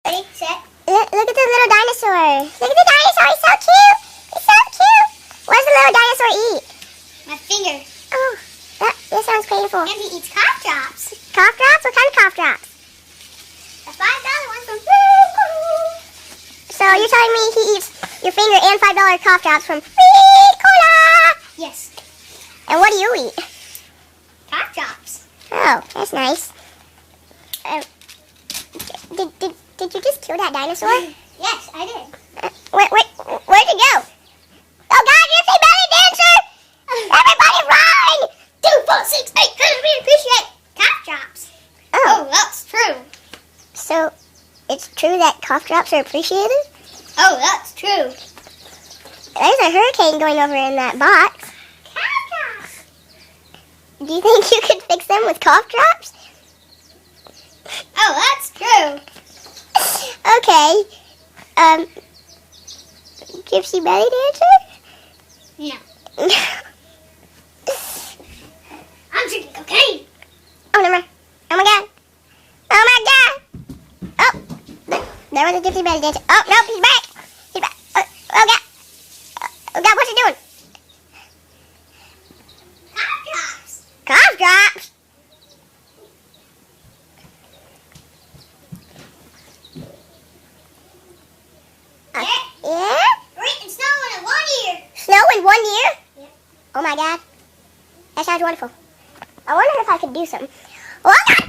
Ready, set. Look at the little dinosaur. Look at the dinosaur. He's so cute. He's so cute. What does the little dinosaur eat? My finger. Oh, that sounds painful. And he eats cough drops. Cough drops? What kind of cough drops? The $5 ones from So you're telling me he eats your finger and $5 cough drops from Cola? Yes. And what do you eat? Cough drops. Oh, that's nice. Did you just kill that dinosaur? Yes, I did. Where'd it go? Oh God, you're a belly dancer! Everybody run! 2, 4, 6, 8, 'cause we appreciate cough drops. Oh, that's true. So, it's true that cough drops are appreciated? Oh, that's true. There's a hurricane going over in that box. Cough drops. Do you think you could fix them with cough drops? Oh, that's true. Okay. Gypsy belly dancer? No. I'm drinking cocaine. Oh, never mind. Oh my God. Oh my God. Oh, there was a gypsy belly dancer. Oh, no, he's back. He's back. Oh God. Oh God, what's he doing? Cough drops. Cough drops? Yeah? Rain and snow in 1 year. Snow in 1 year? Yeah. Oh my God. That sounds wonderful. I wonder if I could do something. Oh God!